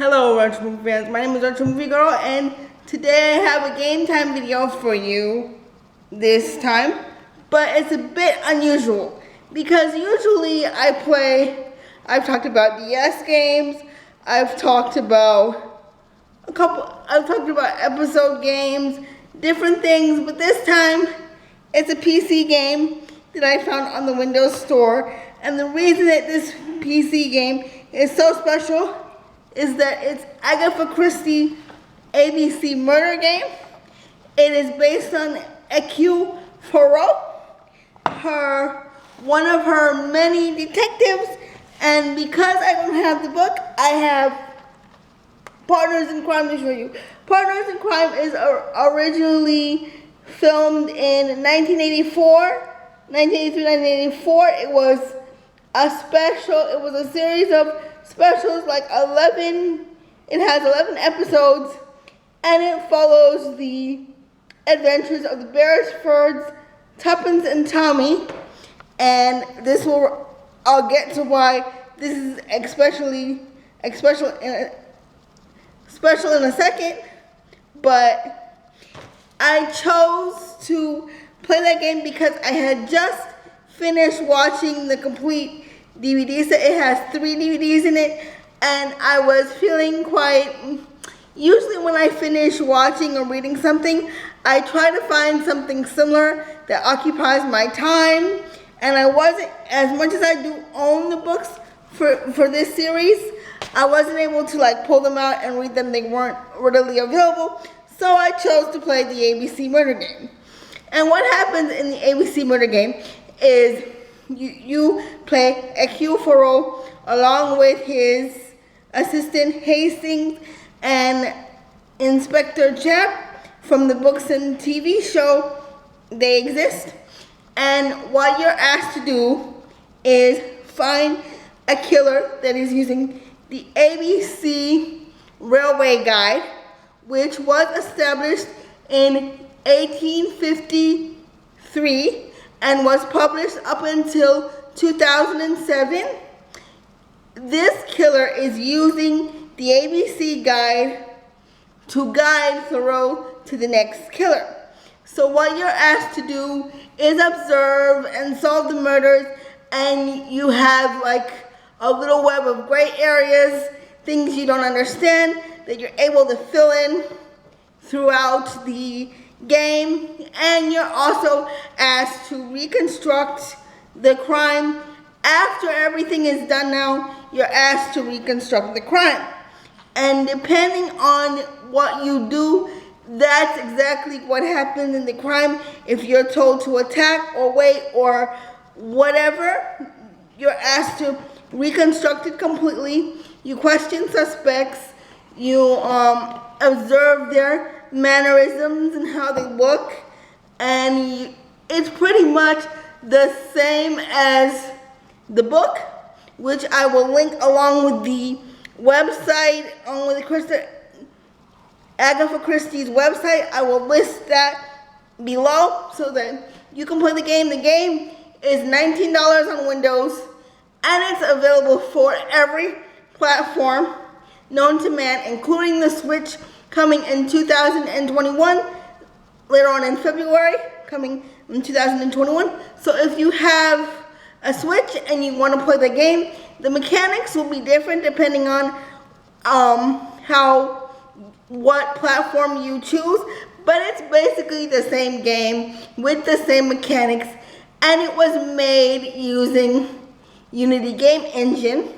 Hello Retromovie fans, my name is Retromoviegirl and today I have a game time video for you this time, but it's a bit unusual because usually I've talked about DS games, I've talked about episode games, different things, but this time it's a PC game that I found on the Windows Store, and the reason that this PC game is so special is that it's Agatha Christie A.B.C. murder game. It is based on Hercule Poirot, one of her many detectives, and because I don't have the book, I have Partners in Crime to show you. Partners in Crime is originally filmed in 1984. It was a series of specials, like 11, it has 11 episodes, and it follows the adventures of the Beresfords, Tuppence and Tommy, and I'll get to why this is special in a second, but I chose to play that game because I had just finished watching the complete DVD set. It has 3 DVDs in it, and I was feeling usually when I finish watching or reading something, I try to find something similar that occupies my time, and I wasn't, as much as I do own the books for this series, I wasn't able to pull them out and read them. They weren't readily available, so I chose to play the ABC murder game. And what happens in the ABC murder game is you play Hercule Poirot along with his assistant Hastings and Inspector Japp from the books and TV show. They exist, and what you're asked to do is find a killer that is using the ABC Railway Guide, which was established in 1853 and was published up until 2007. This killer is using the ABC guide to guide Poirot to the next killer. So what you're asked to do is observe and solve the murders, and you have a little web of gray areas, things you don't understand that you're able to fill in throughout the game, and you're also asked to reconstruct the crime. After everything is done now, you're asked to reconstruct the crime. And depending on what you do, that's exactly what happens in the crime. If you're told to attack or wait or whatever, you're asked to reconstruct it completely. You question suspects, you observe their mannerisms and how they look, and it's pretty much the same as the book, which I will link along with the website, along with Agatha Christie's website. I will list that below so that you can play the game. The game is $19 on Windows, and it's available for every platform known to man, including the Switch, coming in 2021, later on in February, coming in 2021. So if you have a Switch and you want to play the game, the mechanics will be different depending on what platform you choose, but it's basically the same game with the same mechanics, and it was made using Unity Game Engine,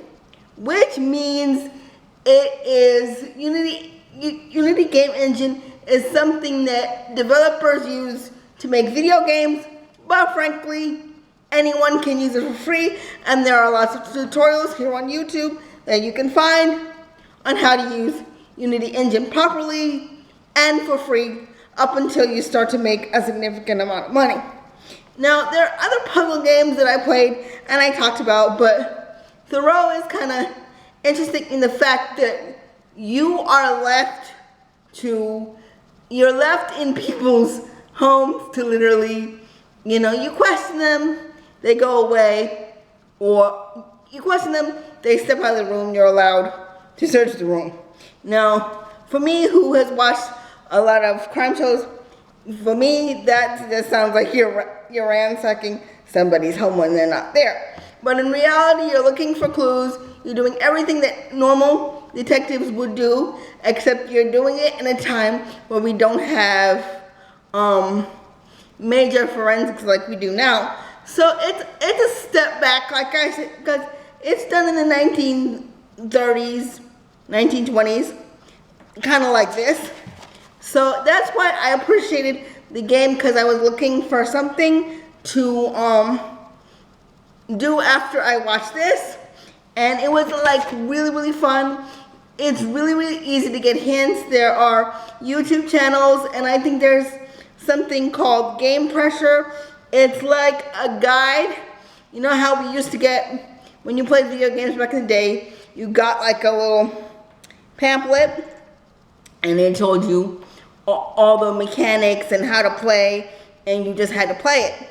which means Unity Game Engine is something that developers use to make video games, but frankly, anyone can use it for free, and there are lots of tutorials here on YouTube that you can find on how to use Unity Engine properly and for free up until you start to make a significant amount of money. Now, there are other puzzle games that I played and I talked about, but Poirot is kind of interesting in the fact that you're left in people's homes to literally, you question them, they go away, or you question them, they step out of the room, you're allowed to search the room. Now, for me, who has watched a lot of crime shows, for me, that just sounds like you're ransacking somebody's home when they're not there. But in reality, you're looking for clues. You're doing everything that normal detectives would do, except you're doing it in a time where we don't have major forensics like we do now. So it's a step back, like I said, because it's done in the 1930s, 1920s, kind of like this. So that's why I appreciated the game, because I was looking for something to do after I watched this, and it was like really fun. It's really easy to get hints. There are YouTube channels, and I think there's something called Game Pressure. It's like a guide. You know how we used to get, when you played video games back in the day, you got like a little pamphlet, and it told you all the mechanics and how to play, and you just had to play it.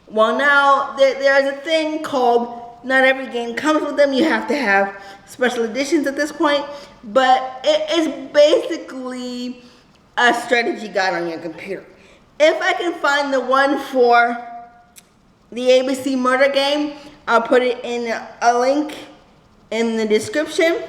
Well, now there's a thing called, not every game comes with them. You have to have special editions at this point, but it is basically a strategy guide on your computer. If I can find the one for the A.B.C. murder game, I'll put it in a link in the description.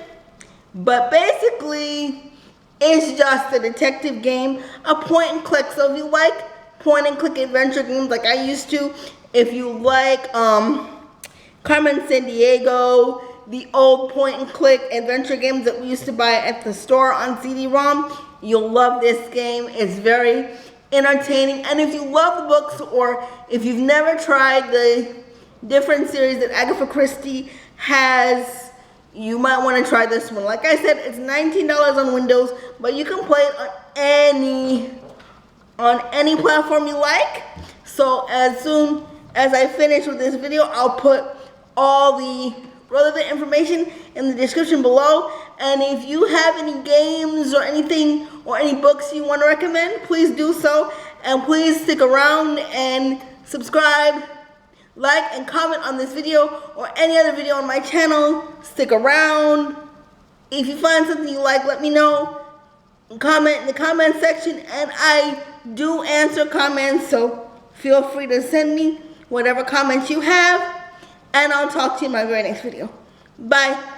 But basically, it's just a detective game, a point and click. So if you like point and click adventure games like I used to, if you like Carmen Sandiego, the old point and click adventure games that we used to buy at the store on CD-ROM, you'll love this game. It's very entertaining. And if you love the books, or if you've never tried the different series that Agatha Christie has, you might want to try this one. Like I said, it's $19 on Windows, but you can play it on any platform you like. So as soon as I finish with this video, I'll put all the relevant information in the description below. And if you have any games or anything or any books you want to recommend, please do so. And please stick around and subscribe, like, and comment on this video or any other video on my channel. Stick around. If you find something you like, let me know. Comment in the comment section, and I do answer comments, so feel free to send me whatever comments you have, and I'll talk to you in my very next video. Bye.